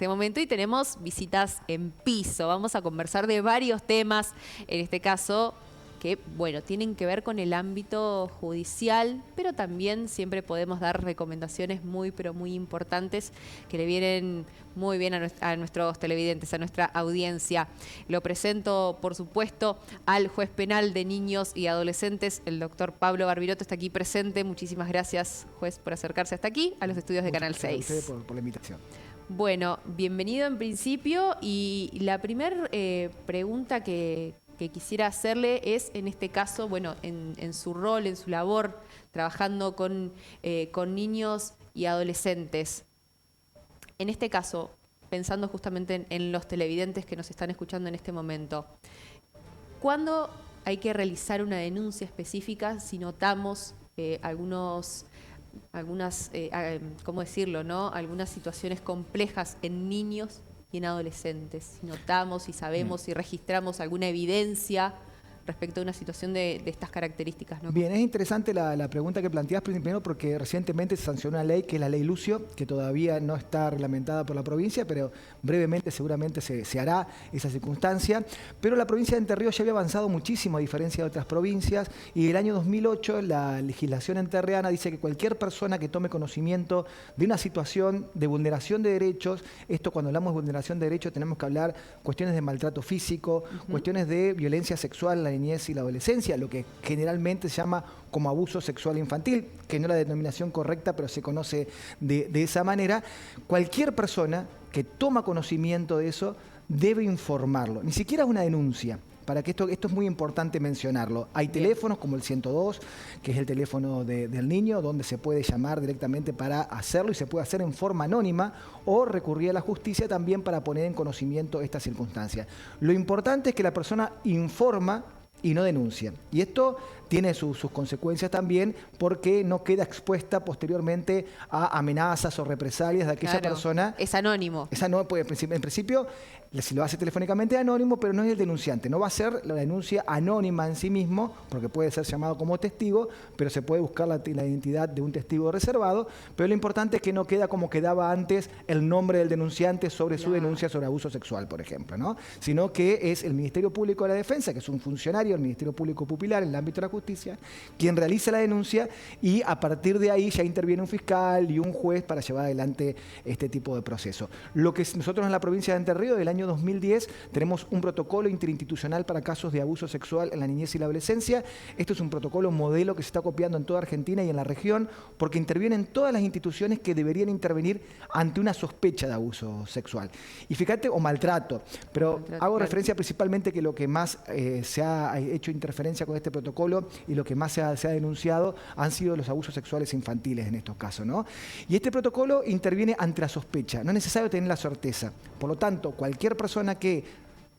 este momento y tenemos visitas en piso. Vamos a conversar de varios temas, en este caso que, bueno, tienen que ver con el ámbito judicial, pero también siempre podemos dar recomendaciones pero muy importantes que le vienen muy bien a nuestros televidentes, a nuestra audiencia. Lo presento, por supuesto, al juez penal de niños y adolescentes, el doctor Pablo Barbiroto, está aquí presente. Muchísimas gracias, juez, por acercarse hasta aquí, a los estudios de Canal 6. Muchas gracias a ustedes por la invitación. Bueno, bienvenido en principio, y la primera pregunta que quisiera hacerle es, en este caso, bueno, en su rol, en su labor, trabajando con niños y adolescentes. En este caso, pensando justamente en los televidentes que nos están escuchando en este momento, ¿cuándo hay que realizar una denuncia específica si notamos algunas, ¿cómo decirlo, no? Algunas situaciones complejas en niños y en adolescentes? Si notamos, si sabemos, si registramos alguna evidencia respecto a una situación de estas características, ¿no? Bien, es interesante la pregunta que planteás, primero porque recientemente se sancionó una ley, que es la ley Lucio, que todavía no está reglamentada por la provincia, pero brevemente seguramente se hará esa circunstancia. Pero la provincia de Entre Ríos ya había avanzado muchísimo a diferencia de otras provincias, y el año 2008 la legislación entrerriana dice que cualquier persona que tome conocimiento de una situación de vulneración de derechos, esto cuando hablamos de vulneración de derechos tenemos que hablar cuestiones de maltrato físico, cuestiones de violencia sexual en la niñez y la adolescencia, lo que generalmente se llama como abuso sexual infantil, que no es la denominación correcta, pero se conoce de esa manera. Cualquier persona que toma conocimiento de eso debe informarlo, ni siquiera es una denuncia. Para que esto es muy importante mencionarlo. Hay teléfonos como el 102, que es el teléfono del niño, donde se puede llamar directamente para hacerlo, y se puede hacer en forma anónima o recurrir a la justicia también para poner en conocimiento esta circunstancia. Lo importante es que la persona informa y no denuncia. Y esto tiene sus consecuencias también, porque no queda expuesta posteriormente a amenazas o represalias de aquella persona. Es anónimo. En principio, si lo hace telefónicamente, es anónimo, pero no es el denunciante. No va a ser la denuncia anónima en sí mismo, porque puede ser llamado como testigo, pero se puede buscar la identidad de un testigo reservado. Pero lo importante es que no queda como quedaba antes el nombre del denunciante sobre su denuncia sobre abuso sexual, por ejemplo, ¿no? Sino que es el Ministerio Público de la Defensa, que es un funcionario del Ministerio Público Pupilar en el ámbito de la justicia, quien realiza la denuncia, y a partir de ahí ya interviene un fiscal y un juez para llevar adelante este tipo de proceso. Lo que nosotros en la provincia de Entre Ríos, del año 2010, tenemos un protocolo interinstitucional para casos de abuso sexual en la niñez y la adolescencia. Esto es un protocolo modelo que se está copiando en toda Argentina y en la región, porque intervienen todas las instituciones que deberían intervenir ante una sospecha de abuso sexual. Y fíjate, o maltrato, pero hago referencia principalmente que lo que más se ha hecho interferencia con este protocolo y lo que más se ha denunciado han sido los abusos sexuales infantiles en estos casos, ¿no? Y este protocolo interviene ante la sospecha, no es necesario tener la certeza. Por lo tanto, cualquier persona que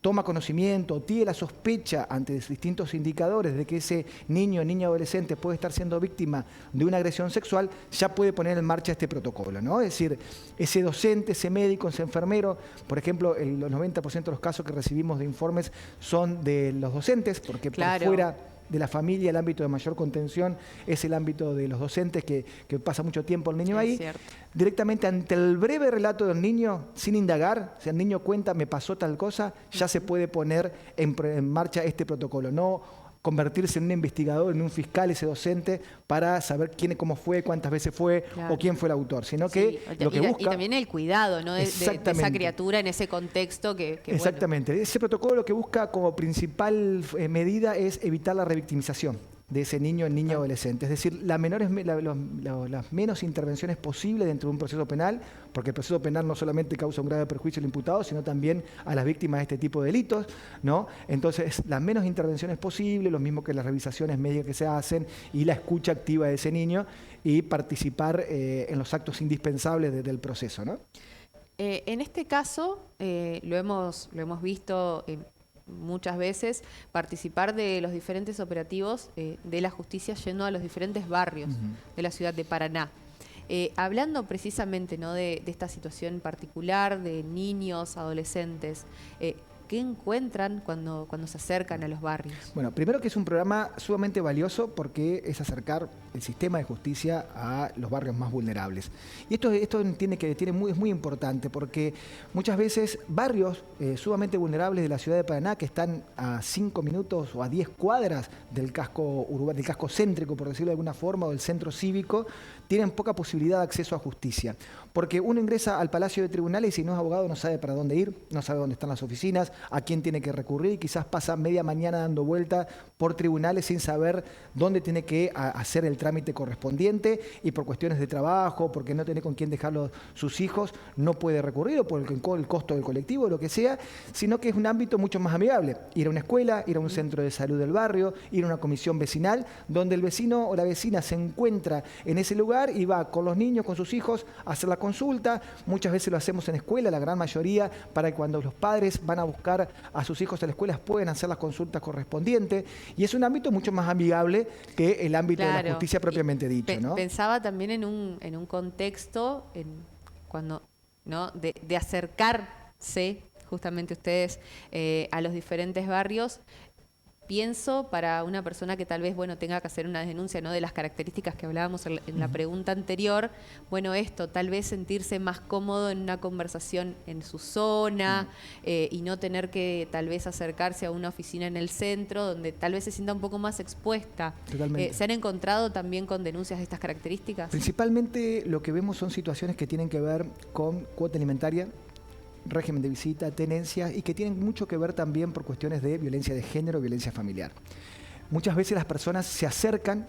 toma conocimiento, tiene la sospecha ante distintos indicadores de que ese niño o niña adolescente puede estar siendo víctima de una agresión sexual, ya puede poner en marcha este protocolo, ¿no? Es decir, ese docente, ese médico, ese enfermero, por ejemplo, los 90% de los casos que recibimos de informes son de los docentes, porque por fuera de la familia, el ámbito de mayor contención es el ámbito de los docentes, que pasa mucho tiempo el niño ahí. Directamente ante el breve relato del niño, sin indagar, si el niño cuenta, me pasó tal cosa, ya se puede poner en marcha este protocolo. No convertirse en un investigador, en un fiscal, ese docente, para saber cómo fue, cuántas veces fue, o quién fue el autor, sino que lo que busca... Y también el cuidado, ¿no? de esa criatura en ese contexto que exactamente. Bueno. Ese protocolo lo que busca como principal medida es evitar la revictimización de ese niño, niña adolescente. Es decir, las menos intervenciones posibles dentro de un proceso penal, porque el proceso penal no solamente causa un grave perjuicio al imputado, sino también a las víctimas de este tipo de delitos, ¿no? Entonces, las menos intervenciones posibles, lo mismo que las revisaciones médicas que se hacen y la escucha activa de ese niño, y participar en los actos indispensables del proceso, ¿no? En este caso, lo hemos visto muchas veces, participar de los diferentes operativos de la justicia yendo a los diferentes barrios de la ciudad de Paraná. Hablando precisamente, ¿no? de esta situación particular de niños, adolescentes, ¿qué encuentran cuando se acercan a los barrios? Bueno, primero que es un programa sumamente valioso porque es acercar el sistema de justicia a los barrios más vulnerables. Y esto es muy importante porque muchas veces barrios sumamente vulnerables de la ciudad de Paraná, que están a 5 minutos o a 10 cuadras del casco urbano, del casco céntrico, por decirlo de alguna forma, o del centro cívico, tienen poca posibilidad de acceso a justicia. Porque uno ingresa al Palacio de Tribunales y si no es abogado no sabe para dónde ir, no sabe dónde están las oficinas, a quién tiene que recurrir y quizás pasa media mañana dando vuelta por tribunales sin saber dónde tiene que hacer el trámite correspondiente y por cuestiones de trabajo, porque no tiene con quién dejar sus hijos, no puede recurrir o por el costo del colectivo o lo que sea, sino que es un ámbito mucho más amigable. Ir a una escuela, ir a un centro de salud del barrio, ir a una comisión vecinal, donde el vecino o la vecina se encuentra en ese lugar y va con los niños, con sus hijos, a hacer la consulta. Muchas veces lo hacemos en escuela, la gran mayoría, para que cuando los padres van a buscar a sus hijos a la escuela puedan hacer las consultas correspondientes. Y es un ámbito mucho más amigable que el ámbito de la justicia propiamente dicho, ¿no? Pensaba también en un contexto cuando, ¿no? de acercarse justamente ustedes a los diferentes barrios. Pienso para una persona que tal vez, bueno, tenga que hacer una denuncia, ¿no? De las características que hablábamos en la pregunta anterior, bueno, esto, tal vez sentirse más cómodo en una conversación en su zona y no tener que tal vez acercarse a una oficina en el centro, donde tal vez se sienta un poco más expuesta. Totalmente. ¿Se han encontrado también con denuncias de estas características? Principalmente lo que vemos son situaciones que tienen que ver con cuota alimentaria, régimen de visita, tenencias y que tienen mucho que ver también por cuestiones de violencia de género, violencia familiar. Muchas veces las personas se acercan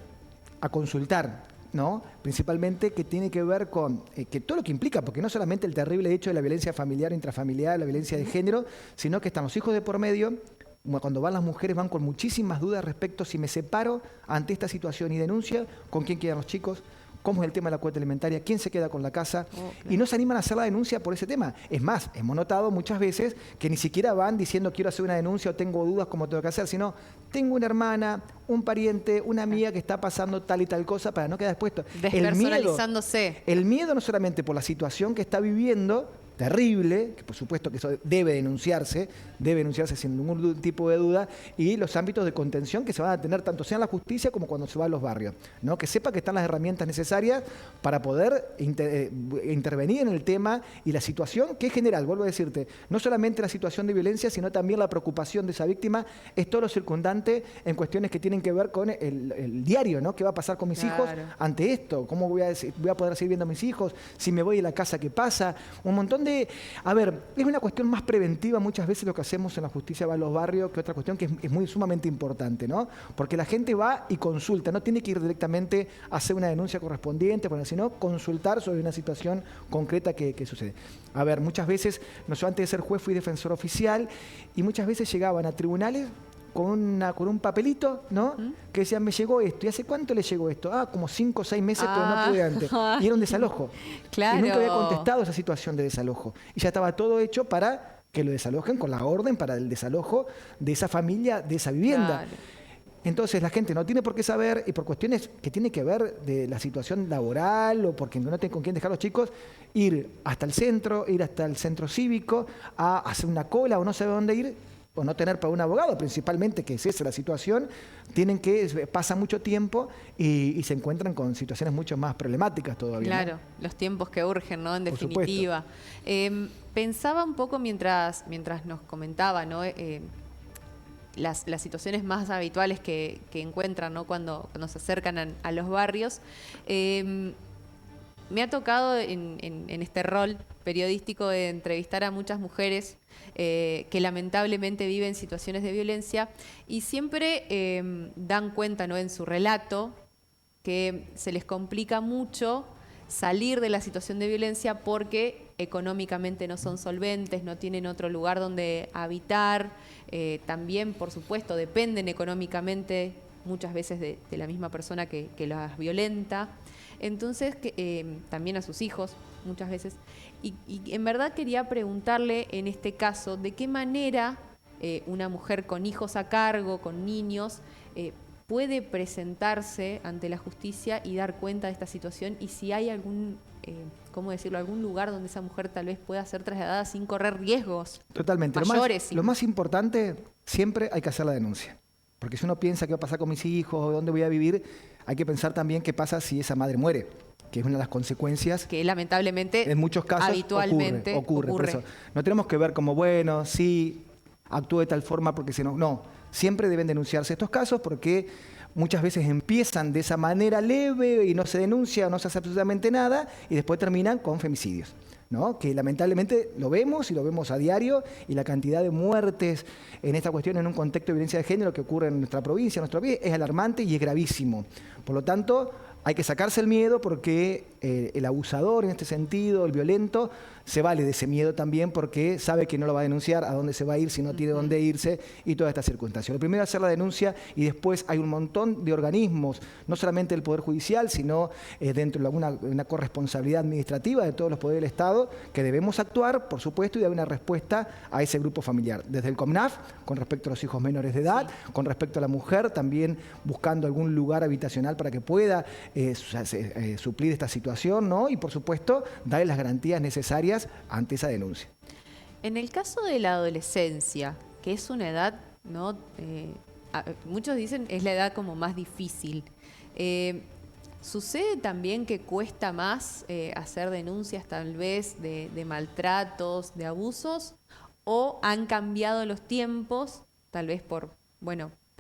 a consultar, ¿no? Principalmente que tiene que ver con que todo lo que implica, porque no solamente el terrible hecho de la violencia familiar, intrafamiliar, la violencia de género, sino que están los hijos de por medio. Cuando van las mujeres van con muchísimas dudas respecto si me separo ante esta situación y denuncio, con quién quedan los chicos, cómo es el tema de la cuota alimentaria, quién se queda con la casa, claro. Y no se animan a hacer la denuncia por ese tema. Es más, hemos notado muchas veces que ni siquiera van diciendo quiero hacer una denuncia o tengo dudas cómo tengo que hacer, sino tengo una hermana, un pariente, una amiga que está pasando tal y tal cosa para no quedar expuesto. Despersonalizándose. El miedo no solamente por la situación que está viviendo, terrible, que por supuesto que eso debe denunciarse sin ningún tipo de duda, y los ámbitos de contención que se van a tener tanto sea en la justicia como cuando se va a los barrios, ¿no? Que sepa que están las herramientas necesarias para poder intervenir en el tema y la situación que es general, vuelvo a decirte, no solamente la situación de violencia, sino también la preocupación de esa víctima, es todo lo circundante en cuestiones que tienen que ver con el diario, ¿no? ¿Qué va a pasar con mis hijos ante esto? ¿Cómo voy a poder seguir viendo a mis hijos? Si me voy de la casa, ¿qué pasa? Un montón a ver, es una cuestión más preventiva muchas veces lo que hacemos en la justicia va a los barrios que otra cuestión que es muy sumamente importante, ¿no? Porque la gente va y consulta, no tiene que ir directamente a hacer una denuncia correspondiente, sino consultar sobre una situación concreta que sucede. A ver, muchas veces, yo antes de ser juez fui defensor oficial y muchas veces llegaban a tribunales con un papelito, ¿no? Que decían, me llegó esto. ¿Y hace cuánto le llegó esto? Como 5 o 6 meses, pero no pude antes. Y era un desalojo. Claro. Y nunca había contestado esa situación de desalojo. Y ya estaba todo hecho para que lo desalojen con la orden para el desalojo de esa familia, de esa vivienda. Claro. Entonces la gente no tiene por qué saber, y por cuestiones que tienen que ver de la situación laboral o porque no tienen con quién dejar los chicos, ir hasta el centro cívico, a hacer una cola o no sabe dónde ir, o no tener para un abogado, principalmente, que es esa la situación, pasa mucho tiempo y se encuentran con situaciones mucho más problemáticas todavía. Claro, ¿no? Los tiempos que urgen, ¿no? En definitiva. Pensaba un poco mientras nos comentaba, ¿no? Las situaciones más habituales que encuentran, ¿no? Cuando se acercan a los barrios. Me ha tocado en este rol periodístico de entrevistar a muchas mujeres que lamentablemente viven situaciones de violencia y siempre dan cuenta, ¿no? En su relato que se les complica mucho salir de la situación de violencia porque económicamente no son solventes, no tienen otro lugar donde habitar, también, por supuesto, dependen económicamente muchas veces de la misma persona que las violenta. Entonces, también a sus hijos, muchas veces. Y en verdad quería preguntarle, en este caso, de qué manera una mujer con hijos a cargo, con niños, puede presentarse ante la justicia y dar cuenta de esta situación y si hay algún ¿cómo decirlo?, algún lugar donde esa mujer tal vez pueda ser trasladada sin correr riesgos Totalmente. mayores. Lo más importante, siempre hay que hacer la denuncia. Porque si uno piensa qué va a pasar con mis hijos, dónde voy a vivir, hay que pensar también qué pasa si esa madre muere, que es una de las consecuencias que lamentablemente en muchos casos habitualmente ocurre. Por eso, no tenemos que ver como, bueno, sí, actúe de tal forma porque si no... No, siempre deben denunciarse estos casos porque muchas veces empiezan de esa manera leve y no se denuncia, no se hace absolutamente nada y después terminan con femicidios, ¿no? Que lamentablemente lo vemos y lo vemos a diario, y la cantidad de muertes en esta cuestión en un contexto de violencia de género que ocurre en nuestra provincia, en nuestro país, es alarmante y es gravísimo. Por lo tanto, hay que sacarse el miedo porque el abusador en este sentido, el violento, se vale de ese miedo también porque sabe que no lo va a denunciar, a dónde se va a ir si no tiene dónde irse y todas estas circunstancias. Lo primero es hacer la denuncia y después hay un montón de organismos, no solamente el Poder Judicial, sino dentro de una corresponsabilidad administrativa de todos los poderes del Estado, que debemos actuar, por supuesto, y dar una respuesta a ese grupo familiar. Desde el COMNAF, con respecto a los hijos menores de edad, con respecto a la mujer, también buscando algún lugar habitacional para que pueda suplir esta situación, ¿no? Y por supuesto, darle las garantías necesarias ante esa denuncia. En el caso de la adolescencia, que es una edad, ¿no? Muchos dicen es la edad como más difícil. ¿Sucede también que cuesta más hacer denuncias tal vez de maltratos, de abusos? ¿O han cambiado los tiempos, tal vez por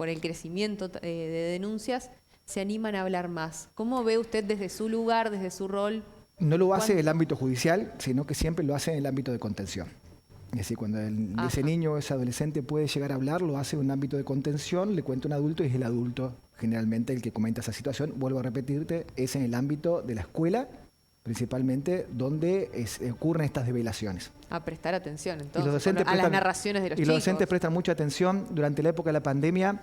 el crecimiento de denuncias, se animan a hablar más? ¿Cómo ve usted desde su lugar, desde su rol? No lo hace en el ámbito judicial, sino que siempre lo hace en el ámbito de contención. Es decir, cuando ese niño o ese adolescente puede llegar a hablar, lo hace en un ámbito de contención, le cuenta un adulto y es el adulto generalmente el que comenta esa situación. Vuelvo a repetirte, es en el ámbito de la escuela, principalmente, donde ocurren estas develaciones. A prestar atención, entonces, a las narraciones de los chicos. Y los docentes prestan mucha atención. Durante la época de la pandemia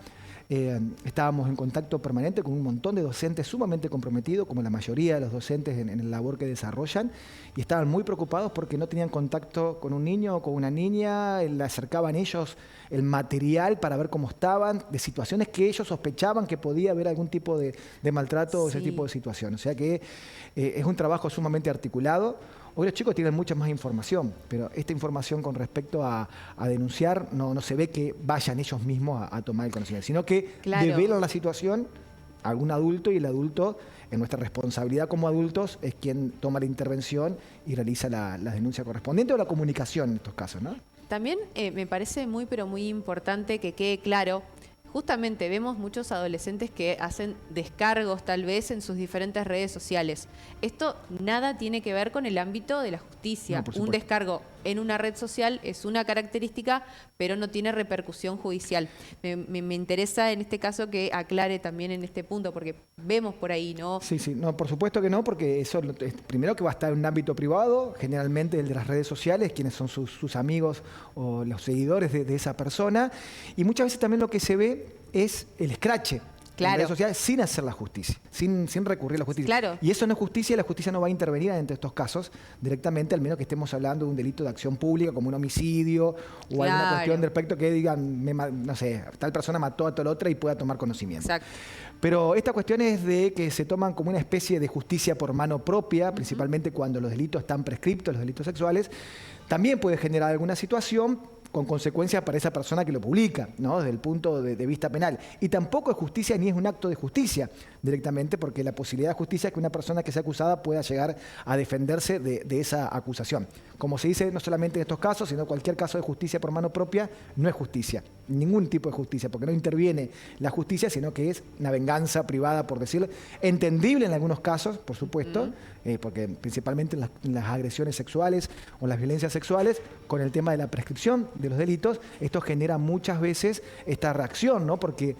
estábamos en contacto permanente con un montón de docentes sumamente comprometidos, como la mayoría de los docentes en la labor que desarrollan, y estaban muy preocupados porque no tenían contacto con un niño o con una niña, le acercaban ellos el material para ver cómo estaban, de situaciones que ellos sospechaban que podía haber algún tipo de maltrato o ese tipo de situación. O sea que es un trabajo sumamente articulado. Hoy los chicos tienen mucha más información, pero esta información con respecto a denunciar no se ve que vayan ellos mismos a tomar el conocimiento, sino que develan la situación a algún adulto y el adulto, en nuestra responsabilidad como adultos, es quien toma la intervención y realiza la denuncia correspondiente o la comunicación en estos casos, ¿no? También me parece muy importante que quede claro. Justamente vemos muchos adolescentes que hacen descargos tal vez en sus diferentes redes sociales. Esto nada tiene que ver con el ámbito de la justicia. Un descargo en una red social es una característica, pero no tiene repercusión judicial. Me interesa en este caso que aclare también en este punto, porque vemos por ahí, ¿no? Sí, no, por supuesto que no, porque eso primero que va a estar en un ámbito privado, generalmente el de las redes sociales, quienes son sus amigos o los seguidores de esa persona, y muchas veces también lo que se ve es el escrache. En redes sociales sin hacer la justicia, sin recurrir a la justicia. Claro. Y eso no es justicia, la justicia no va a intervenir entre estos casos directamente, al menos que estemos hablando de un delito de acción pública como un homicidio o alguna cuestión de respecto que digan, no sé, tal persona mató a tal otra y pueda tomar conocimiento. Exacto. Pero esta cuestión es de que se toman como una especie de justicia por mano propia, principalmente cuando los delitos están prescriptos, los delitos sexuales. También puede generar alguna situación con consecuencias para esa persona que lo publica, ¿no? Desde el punto de vista penal. Y tampoco es justicia ni es un acto de justicia directamente, porque la posibilidad de justicia es que una persona que sea acusada pueda llegar a defenderse de esa acusación. Como se dice no solamente en estos casos, sino cualquier caso de justicia por mano propia, no es justicia, ningún tipo de justicia, porque no interviene la justicia, sino que es una venganza privada, por decirlo, entendible en algunos casos, por supuesto, porque principalmente en las agresiones sexuales o las violencias sexuales, con el tema de la prescripción de los delitos, esto genera muchas veces esta reacción, ¿no? Porque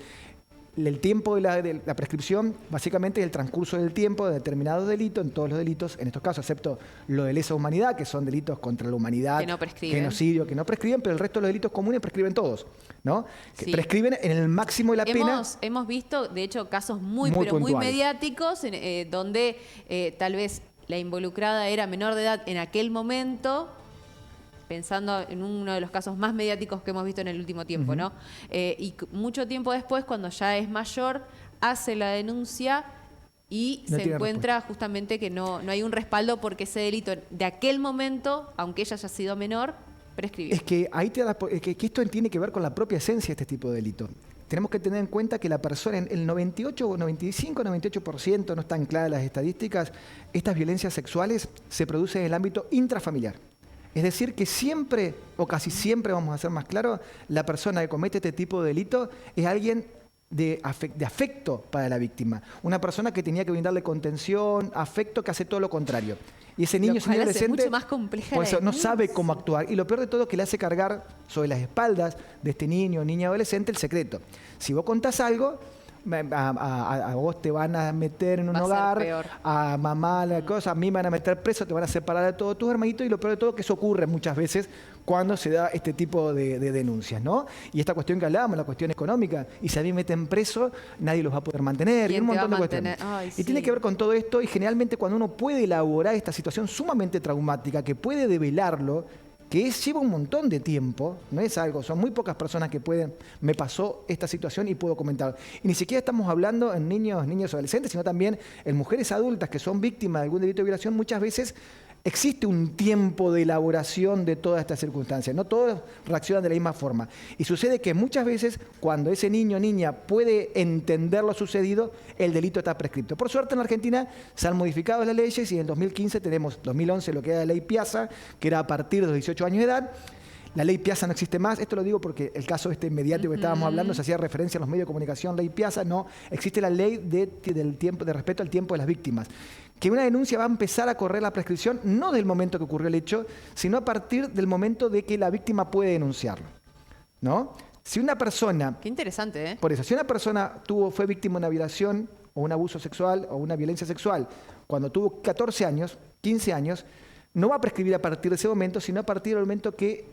el tiempo de la prescripción básicamente es el transcurso del tiempo de determinados delitos, en todos los delitos, en estos casos, excepto lo de lesa humanidad, que son delitos contra la humanidad, que no prescriben. Genocidio, que no prescriben, pero el resto de los delitos comunes prescriben todos, ¿no? Que prescriben en el máximo de la pena. Hemos visto, de hecho, casos muy mediáticos, donde tal vez la involucrada era menor de edad en aquel momento, pensando en uno de los casos más mediáticos que hemos visto en el último tiempo, ¿no? Y mucho tiempo después, cuando ya es mayor, hace la denuncia Y No se tiene encuentra justamente que no hay un respaldo porque ese delito de aquel momento, aunque ella haya sido menor, prescribió. Es que ahí que esto tiene que ver con la propia esencia de este tipo de delito. Tenemos que tener en cuenta que la persona, en el 98, 95, 98%, no están claras las estadísticas, estas violencias sexuales se producen en el ámbito intrafamiliar. Es decir, que siempre, o casi siempre, vamos a ser más claros, la persona que comete este tipo de delito es alguien de afecto para la víctima. Una persona que tenía que brindarle contención, afecto, que hace todo lo contrario. Y ese niño, ese niño adolescente, mucho más compleja por eso no denuncia. sabe cómo actuar. Y lo peor de todo es que le hace cargar sobre las espaldas de este niño o niña adolescente el secreto. Si vos contás algo, a vos te van a meter en un hogar, a mamá, la cosa, a mí me van a meter preso, te van a separar de todos tus hermanitos, y lo peor de todo es que eso ocurre muchas veces cuando se da este tipo de denuncias, ¿no? Y esta cuestión que hablábamos, la cuestión económica, y si a mí me meten preso, nadie los va a poder mantener, y un montón de cuestiones. Ay, y sí. tiene que ver con todo esto, y generalmente cuando uno puede elaborar esta situación sumamente traumática, que puede develarlo, lleva un montón de tiempo, no es algo, son muy pocas personas que pueden, me pasó esta situación y puedo comentar. Y ni siquiera estamos hablando en niños o adolescentes, sino también en mujeres adultas que son víctimas de algún delito de violación. Muchas veces existe un tiempo de elaboración de todas estas circunstancias, no todos reaccionan de la misma forma. Y sucede que muchas veces cuando ese niño o niña puede entender lo sucedido, el delito está prescripto. Por suerte en la Argentina se han modificado las leyes y en 2015 tenemos, 2011 lo que era la ley Piazza, que era a partir de los 18 años de edad. La ley Piazza no existe más, esto lo digo porque el caso mediático que estábamos hablando se hacía referencia a los medios de comunicación, ley Piazza, no, existe la ley del tiempo, de respeto al tiempo de las víctimas. Que una denuncia va a empezar a correr la prescripción no del momento que ocurrió el hecho, sino a partir del momento de que la víctima puede denunciarlo, ¿no? Si una persona... Qué interesante, ¿eh? Por eso, si una persona fue víctima de una violación o un abuso sexual o una violencia sexual cuando tuvo 14 años, 15 años, no va a prescribir a partir de ese momento, sino a partir del momento que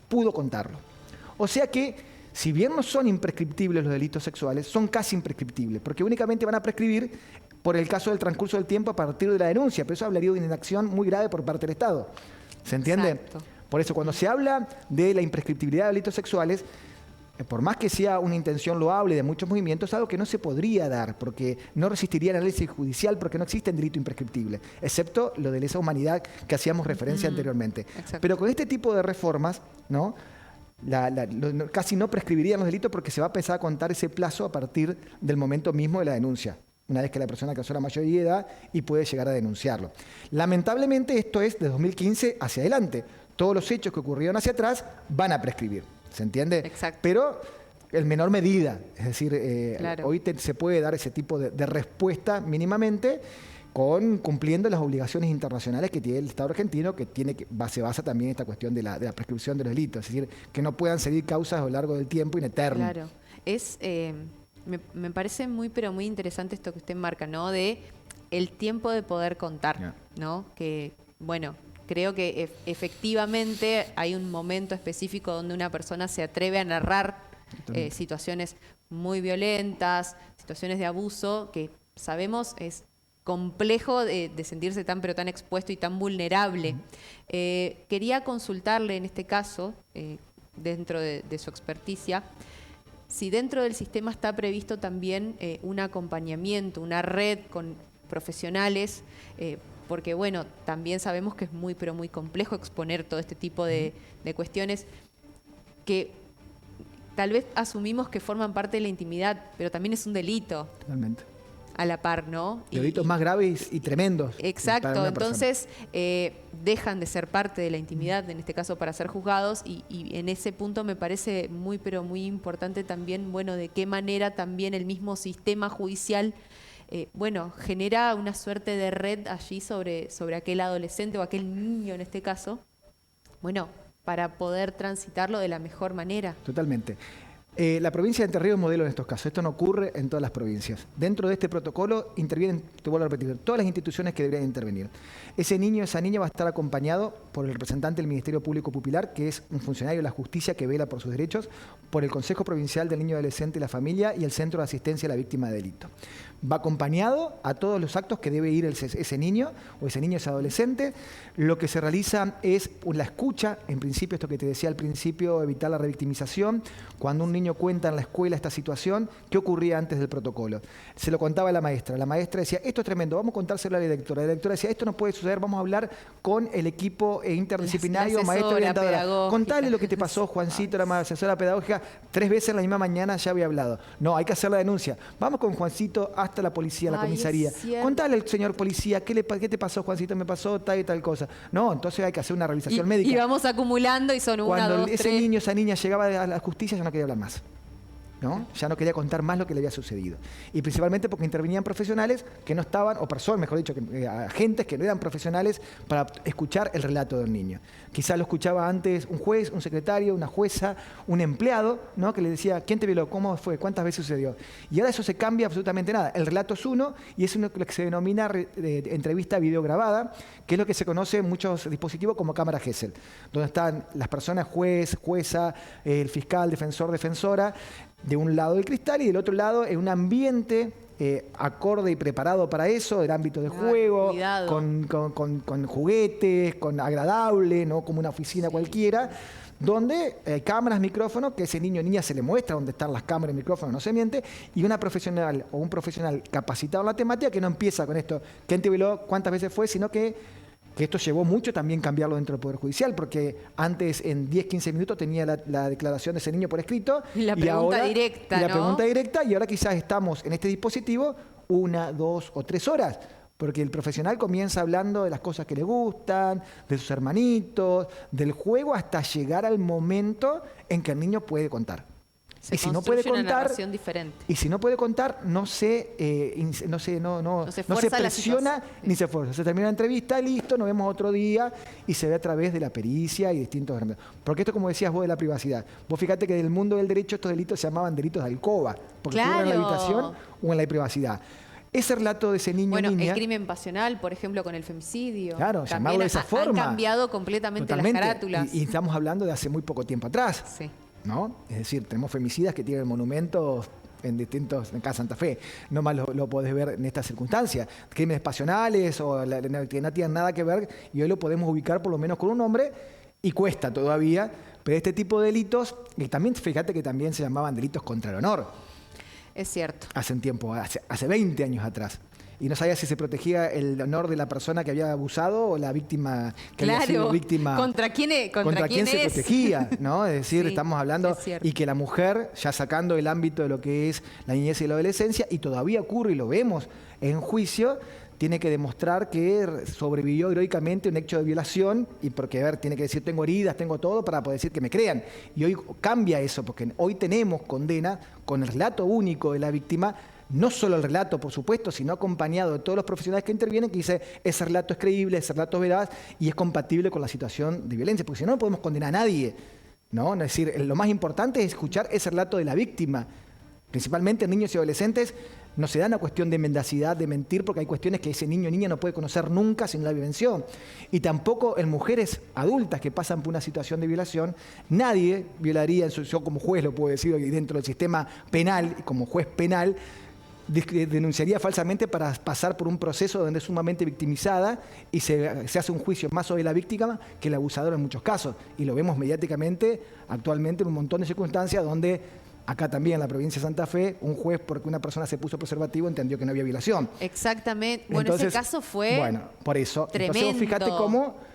pudo contarlo. O sea que, si bien no son imprescriptibles los delitos sexuales, son casi imprescriptibles, porque únicamente van a prescribir por el caso del transcurso del tiempo a partir de la denuncia, pero eso hablaría de una inacción muy grave por parte del Estado. ¿Se entiende? Exacto. Por eso, cuando se habla de la imprescriptibilidad de delitos sexuales, por más que sea una intención loable de muchos movimientos, es algo que no se podría dar, porque no resistiría el análisis judicial, porque no existe el delito imprescriptible, excepto lo de lesa humanidad que hacíamos referencia anteriormente. Exacto. Pero con este tipo de reformas, ¿no? Casi no prescribirían los delitos porque se va a empezar a contar ese plazo a partir del momento mismo de la denuncia, una vez que la persona alcanzó la mayoría de edad y puede llegar a denunciarlo. Lamentablemente esto es de 2015 hacia adelante. Todos los hechos que ocurrieron hacia atrás van a prescribir, ¿se entiende? Exacto. Pero en menor medida, es decir, Claro. hoy se puede dar ese tipo de respuesta mínimamente cumpliendo las obligaciones internacionales que tiene el Estado argentino, que se basa también en esta cuestión de la prescripción de los delitos, es decir, que no puedan seguir causas a lo largo del tiempo in eterno. Claro. Me parece muy, pero muy interesante esto que usted marca, ¿no? De el tiempo de poder contar, Yeah. ¿no? Que, bueno, creo que efectivamente hay un momento específico donde una persona se atreve a narrar situaciones muy violentas, situaciones de abuso, que sabemos es complejo de sentirse tan pero tan expuesto y tan vulnerable. Quería consultarle en este caso, dentro de su experticia, si dentro del sistema está previsto también un acompañamiento, una red con profesionales, porque bueno, también sabemos que es muy pero muy complejo exponer todo este tipo de cuestiones que tal vez asumimos que forman parte de la intimidad, pero también es un delito. Totalmente. A la par, ¿no? Delitos más graves y tremendos. Exacto, para una persona. entonces dejan de ser parte de la intimidad, en este caso para ser juzgados, y en ese punto me parece muy, pero muy importante también, bueno, de qué manera también el mismo sistema judicial, bueno, genera una suerte de red allí sobre aquel adolescente o aquel niño en este caso, bueno, para poder transitarlo de la mejor manera. Totalmente. La provincia de Entre Ríos es modelo en estos casos. Esto no ocurre en todas las provincias. Dentro de este protocolo intervienen, te vuelvo a repetir, todas las instituciones que deberían intervenir. Ese niño, esa niña va a estar acompañado por el representante del Ministerio Público Pupilar, que es un funcionario de la justicia que vela por sus derechos, por el Consejo Provincial del Niño Adolescente y la Familia y el Centro de Asistencia a la Víctima de Delito. Va acompañado a todos los actos que debe ir ese niño o ese niño, ese adolescente. Lo que se realiza es la escucha, en principio, esto que te decía al principio, evitar la revictimización. Cuando un niño niño cuenta en la escuela esta situación, ¿qué ocurría antes del protocolo? Se lo contaba a la maestra. La maestra decía, esto es tremendo, vamos a contárselo a la directora. La directora decía, esto no puede suceder, vamos a hablar con el equipo interdisciplinario, maestra orientadora. Contale lo que te pasó, Juancito, la asesora pedagógica, 3 veces en la misma mañana ya había hablado. No, hay que hacer la denuncia. Vamos con Juancito hasta la policía, la comisaría. Contale al señor policía, ¿qué te pasó, Juancito? Me pasó tal y tal cosa. No, entonces hay que hacer una revisación médica. Y vamos acumulando y son una, Cuando dos, ese tres. niño, esa niña llegaba a la justicia, ya no quería hablar más. ¿No? Ya no quería contar más lo que le había sucedido. Y principalmente porque intervenían profesionales que no estaban, o personas, mejor dicho, agentes que no eran profesionales para escuchar el relato del niño. Quizás lo escuchaba antes un juez, un secretario, una jueza, un empleado, ¿no? Que le decía, ¿quién te violó? ¿Cómo fue? ¿Cuántas veces sucedió? Y ahora eso se cambia absolutamente nada. El relato es uno y es lo que se denomina entrevista videograbada, que es lo que se conoce en muchos dispositivos como cámara Gesell, donde están las personas, juez, jueza, el fiscal, defensor, defensora, de un lado del cristal y del otro lado en un ambiente acorde y preparado para eso, del ámbito de juego, con juguetes, con agradable, no como una oficina cualquiera, donde hay cámaras, micrófonos, que ese niño o niña se le muestra dónde están las cámaras y micrófonos, no se miente, y una profesional o un profesional capacitado en la temática que no empieza con esto, ¿quién te violó? ¿Cuántas veces fue? Sino que esto llevó mucho también cambiarlo dentro del Poder Judicial, porque antes en 10, 15 minutos tenía la declaración de ese niño por escrito. Y la pregunta directa, y la ¿no? pregunta directa, y ahora quizás estamos en este dispositivo 1, 2 o 3 horas, porque el profesional comienza hablando de las cosas que le gustan, de sus hermanitos, del juego, hasta llegar al momento en que el niño puede contar. Y si no puede contar, diferente. Y si no puede contar, no se presiona ni se esfuerza. Se termina la entrevista, listo, nos vemos otro día y se ve a través de la pericia y distintos elementos. Porque esto, como decías vos, de la privacidad. Vos fíjate que del mundo del derecho estos delitos se llamaban delitos de alcoba, porque eran en la habitación o en la privacidad. Ese relato de ese niño niña, el crimen pasional, por ejemplo, con el femicidio. Claro, llamarlo de esa forma. Han cambiado completamente las carátulas. Y estamos hablando de hace muy poco tiempo atrás. Sí. ¿No? Es decir, tenemos femicidas que tienen monumentos en acá en Santa Fe. No más lo podés ver en estas circunstancias. Crímenes pasionales o que no tienen nada que ver, y hoy lo podemos ubicar por lo menos con un nombre, y cuesta todavía, pero este tipo de delitos, y también fíjate que también se llamaban delitos contra el honor. Es cierto. Hace un tiempo, hace 20 años atrás. Y no sabía si se protegía el honor de la persona que había abusado o la víctima que había sido víctima. ¿Contra quién se protegía? ¿No? Es decir, sí, estamos hablando, y que la mujer, ya sacando el ámbito de lo que es la niñez y la adolescencia, y todavía ocurre y lo vemos en juicio, tiene que demostrar que sobrevivió heroicamente un hecho de violación, y porque, a ver, tiene que decir, tengo heridas, tengo todo, para poder decir que me crean. Y hoy cambia eso, porque hoy tenemos condena con el relato único de la víctima. No solo el relato, por supuesto, sino acompañado de todos los profesionales que intervienen, que dice, ese relato es creíble, ese relato es veraz y es compatible con la situación de violencia, porque si no, no podemos condenar a nadie, ¿no? Es decir, lo más importante es escuchar ese relato de la víctima. Principalmente en niños y adolescentes no se da una cuestión de mendacidad, de mentir, porque hay cuestiones que ese niño o niña no puede conocer nunca sin la vivención. Y tampoco en mujeres adultas que pasan por una situación de violación, nadie violaría, yo como juez lo puedo decir, dentro del sistema penal, como juez penal, denunciaría falsamente para pasar por un proceso donde es sumamente victimizada y se hace un juicio más sobre la víctima que el abusador en muchos casos. Y lo vemos mediáticamente actualmente en un montón de circunstancias donde, acá también en la provincia de Santa Fe, un juez, porque una persona se puso preservativo, entendió que no había violación. Exactamente. Bueno, entonces, ese caso fue por eso. tremendo. Entonces, fíjate cómo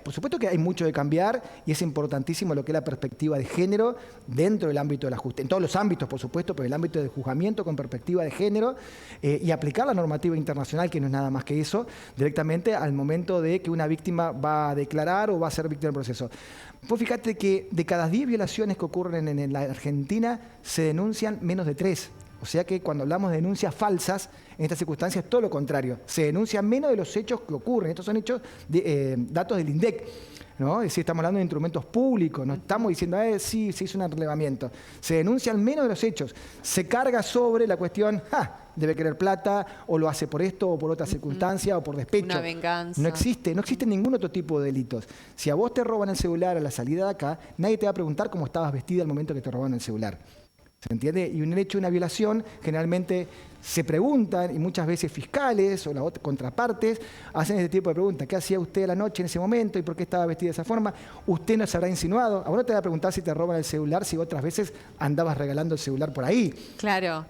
por supuesto que hay mucho de cambiar y es importantísimo lo que es la perspectiva de género dentro del ámbito de la justicia, en todos los ámbitos, por supuesto, pero el ámbito del juzgamiento con perspectiva de género y aplicar la normativa internacional, que no es nada más que eso, directamente al momento de que una víctima va a declarar o va a ser víctima del proceso. Pues fíjate que de cada 10 violaciones que ocurren en la Argentina se denuncian menos de 3. O sea que cuando hablamos de denuncias falsas, en estas circunstancias es todo lo contrario. Se denuncian menos de los hechos que ocurren. Estos son hechos datos del INDEC, ¿no? Es decir, estamos hablando de instrumentos públicos, no estamos diciendo, sí, se hizo un relevamiento. Se denuncian menos de los hechos. Se carga sobre la cuestión, debe querer plata, o lo hace por esto, o por otra circunstancia, o por despecho. Una venganza. No existe ningún otro tipo de delitos. Si a vos te roban el celular a la salida de acá, nadie te va a preguntar cómo estabas vestida al momento que te robaron el celular. ¿Se entiende? Y un hecho de una violación, generalmente se preguntan, y muchas veces fiscales o las contrapartes hacen este tipo de preguntas. ¿Qué hacía usted a la noche en ese momento y por qué estaba vestida de esa forma? ¿Usted no se habrá insinuado? A vos no te va a preguntar si te roban el celular, si otras veces andabas regalando el celular por ahí. Claro.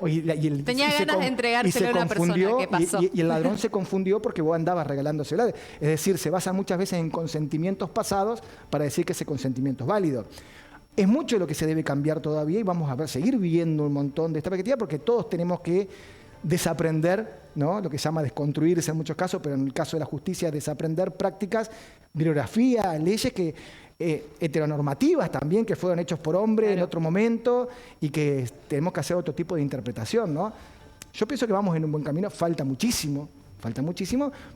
Tenía ganas de entregárselo a una persona. ¿Qué pasó? Y el ladrón se confundió porque vos andabas regalando celulares. Es decir, se basa muchas veces en consentimientos pasados para decir que ese consentimiento es válido. Es mucho lo que se debe cambiar todavía y vamos a seguir viendo un montón de esta perspectiva porque todos tenemos que desaprender, ¿no? Lo que se llama desconstruirse en muchos casos, pero en el caso de la justicia, desaprender prácticas, bibliografía, leyes que heteronormativas también, que fueron hechos por hombres en otro momento y que tenemos que hacer otro tipo de interpretación, ¿no? Yo pienso que vamos en un buen camino, falta muchísimo,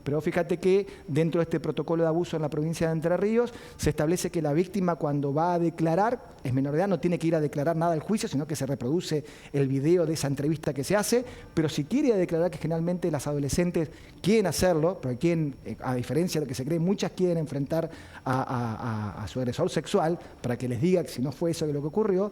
pero fíjate que dentro de este protocolo de abuso en la provincia de Entre Ríos se establece que la víctima cuando va a declarar, es menor de edad, no tiene que ir a declarar nada al juicio, sino que se reproduce el video de esa entrevista que se hace, pero si quiere ir a declarar, que generalmente las adolescentes quieren hacerlo, pero a diferencia de lo que se cree, muchas quieren enfrentar a su agresor sexual para que les diga que si no fue eso lo que ocurrió,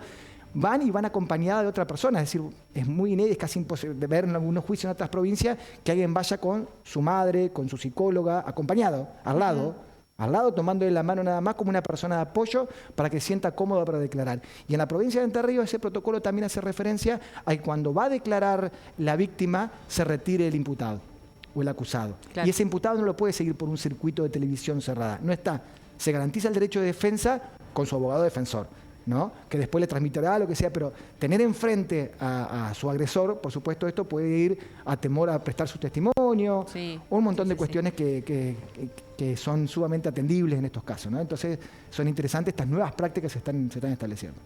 van acompañadas de otra persona. Es decir, es muy inédito, es casi imposible ver en algunos juicios en otras provincias que alguien vaya con su madre, con su psicóloga, acompañado, al lado, tomándole la mano nada más como una persona de apoyo para que se sienta cómodo para declarar. Y en la provincia de Entre Ríos ese protocolo también hace referencia a que cuando va a declarar la víctima se retire el imputado o el acusado. Claro. Y ese imputado no lo puede seguir por un circuito de televisión cerrada. No está. Se garantiza el derecho de defensa con su abogado defensor, ¿no? Que después le transmitirá lo que sea, pero tener enfrente a su agresor, por supuesto, esto puede ir a temor a prestar su testimonio, un montón de cuestiones que son sumamente atendibles en estos casos, ¿no? Entonces, son interesantes estas nuevas prácticas que se están estableciendo.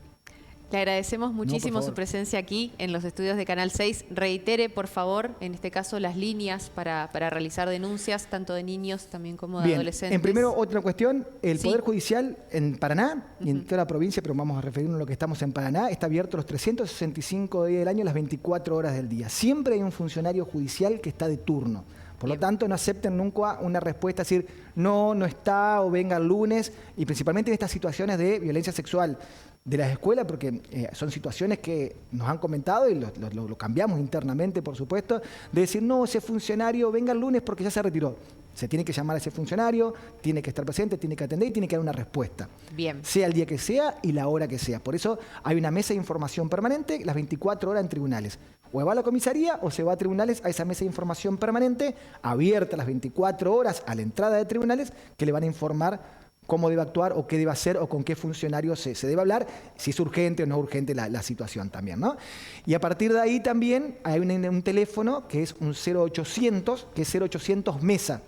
Le agradecemos muchísimo su presencia aquí en los estudios de Canal 6. Reitere, por favor, en este caso, las líneas para realizar denuncias, tanto de niños también como de adolescentes. En primero, otra cuestión. El Poder Judicial en Paraná y en toda la provincia, pero vamos a referirnos a lo que estamos en Paraná, está abierto los 365 días del año, las 24 horas del día. Siempre hay un funcionario judicial que está de turno. Por lo tanto, no acepten nunca una respuesta, decir, no está o venga el lunes, y principalmente en estas situaciones de violencia sexual de las escuelas, porque son situaciones que nos han comentado y lo cambiamos internamente, por supuesto, de decir, no, ese funcionario venga el lunes porque ya se retiró. Se tiene que llamar a ese funcionario, tiene que estar presente, tiene que atender y tiene que dar una respuesta. Bien. Sea el día que sea y la hora que sea. Por eso hay una mesa de información permanente las 24 horas en tribunales. O va a la comisaría o se va a tribunales a esa mesa de información permanente, abierta las 24 horas a la entrada de tribunales, que le van a informar cómo debe actuar o qué debe hacer o con qué funcionario se debe hablar, si es urgente o no urgente la situación también, ¿no? Y a partir de ahí también hay un teléfono que es un 0800, que es 0800 mesa.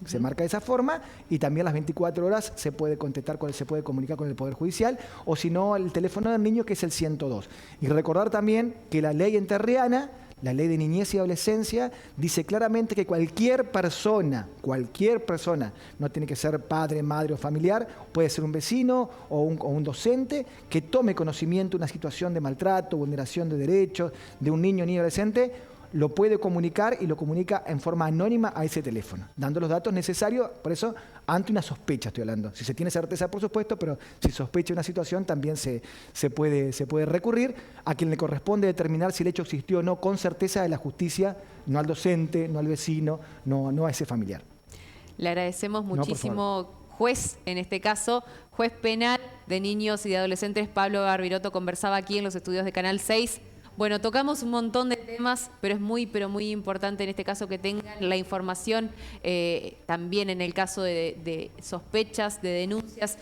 Se marca de esa forma y también las 24 horas se puede se puede comunicar con el Poder Judicial o si no el teléfono del niño que es el 102. Y recordar también que la ley entrerriana, la ley de niñez y adolescencia, dice claramente que cualquier persona, no tiene que ser padre, madre o familiar, puede ser un vecino o un docente, que tome conocimiento de una situación de maltrato, vulneración de derechos de un niño o niña adolescente, lo puede comunicar y lo comunica en forma anónima a ese teléfono, dando los datos necesarios, por eso, ante una sospecha estoy hablando. Si se tiene certeza, por supuesto, pero si sospecha una situación, también se puede recurrir a quien le corresponde determinar si el hecho existió o no con certeza de la justicia, no al docente, no al vecino, no a ese familiar. Le agradecemos muchísimo, juez, en este caso, juez penal de niños y de adolescentes, Pablo Garbiroto, conversaba aquí en los estudios de Canal 6. Bueno, tocamos un montón de temas, pero es muy importante en este caso que tengan la información también en el caso de sospechas, de denuncias.